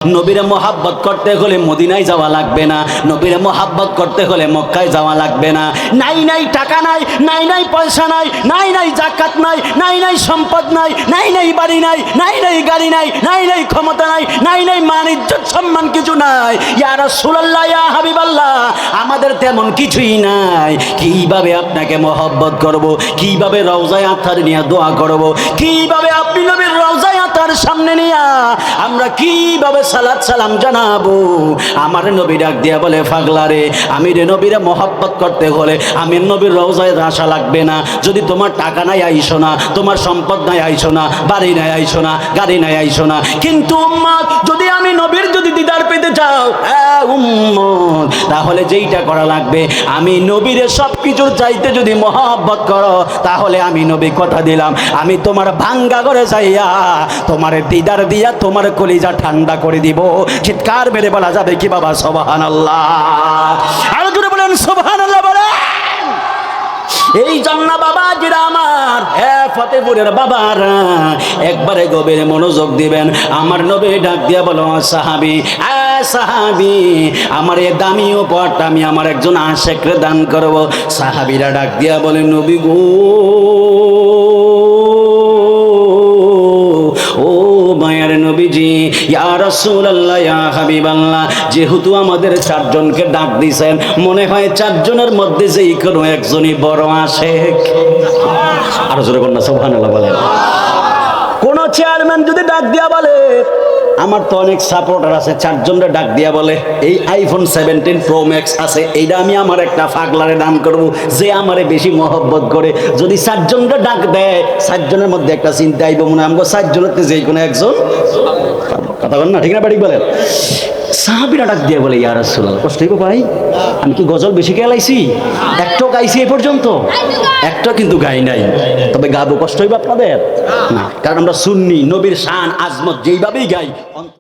নবীরে মোহাব্বত করতে হলে মদিনায় যাওয়া লাগবে না, নবীরে মোহাব্বত করতে হলে মক্কায় যাওয়া লাগবে না। নাই নাই টাকা নাই, নাই নাই পয়সা নাই, নাই নাই জাকাত নাই, নাই নাই সম্পদ নাই, নাই নাই বাড়ি নাই, নাই নাই গাড়ি নাই, নাই নাই ক্ষমতা নাই, নাই নাই মান ইজ্জত সম্মান কিছু নাই। ইয়া রাসূলুল্লাহ, ইয়া হাবিবাল্লাহ, আমাদের তেমন কিছুই নাই। কিভাবে আপনাকে মোহাব্বত করব, কিভাবে রওজায়ে আতহার নিয়ে দোয়া করব, কিভাবে আপনি নবীর রওজায়ে আতহার সামনে নিয়ে আমরা কিভাবে সালাত সালাম জানাবো। আমার নবী ডাক দিয়া বলে, পাগলা রে, আমি রে নবীরে মহব্বত করতে হলে আমি নবীর রওজায় আসা লাগবে না। যদি তোমার টাকা নাই আইসো না, তোমার সম্পদ নাই আইসো না, বাড়ি নাই আইসো না, গাড়ি নাই আইসো না। কিন্তু উম্মত, যদি আমি নবীর যদি দিদার পেতে চাও উম্মত, তাহলে যেইটা করা লাগবে, আমি নবীরে সব কিছুর চাইতে যদি মহব্বত করো, তাহলে আমি নবী কথা দিলাম, আমি তোমার ভাঙ্গা করে যাইয়া তোমার দিদার দিয়া তোমার কলিজা ঠান্ডা করে দিব। চিৎকার মেরে বলা যাবে কি বাবা সুবহানাল্লাহ? আর জোরে বলেন সুবহানাল্লাহ বলেন। এই জন্য বাবা জিরা আমার, হ্যাঁ ফতেপুরের বাবারা, একবারে গভীর মনোযোগ দিবেন। আমার নবী ডাক দিয়া বলো, সাহাবী, সাহাবী, আমার এই দামি উপহারটা আমি আমার একজন আশেকরে দান করব। সাহাবীরা ডাক দিয়া বলে, নবী গো, ও মায়ার নবীজি, ইয়া রাসূলুল্লাহ, ইয়া হাবিবাল্লাহ, যেহেতু আমাদের চারজনকে ডাক দিয়েছেন, মনে হয় চারজনের মধ্যে যেই কোনো একজনই বড় আশেক। আরো জোরে বলুন না সুবহানাল্লাহ বলেন। কোন চেয়ারম্যান যদি ডাক দিয়া বলে, আমার তো অনেক সাপোর্টার আছে, চারজনরে ডাক দিয়া বলে এই আইফোন 17 প্রো ম্যাক্স আছে, এইটা আমি আমার একটা পাগলারে দান করব যে আমারে বেশি মহব্বত করে। যদি চারজনরে ডাক দেয়, চারজনের মধ্যে একটা চিন্তা আইব, মনে আমগো চারজনের যে কোনো একজন। কথা বলেন না, ঠিক না? বাড়ি বলেন। সাহাবীরা ডাক দিয়ে বলে, ইয়া রাসূলুল্লাহ, কষ্ট হইব ভাই, আমি কি গজল বেশি গাইছি? একটাও গাইছি এ পর্যন্ত? একটা কিন্তু গাই নাই, তবে গাবো, কষ্ট হইব আপনাদের? না, কারণ আমরা সুন্নি, নবীর শান আজমত যেইভাবেই গাই।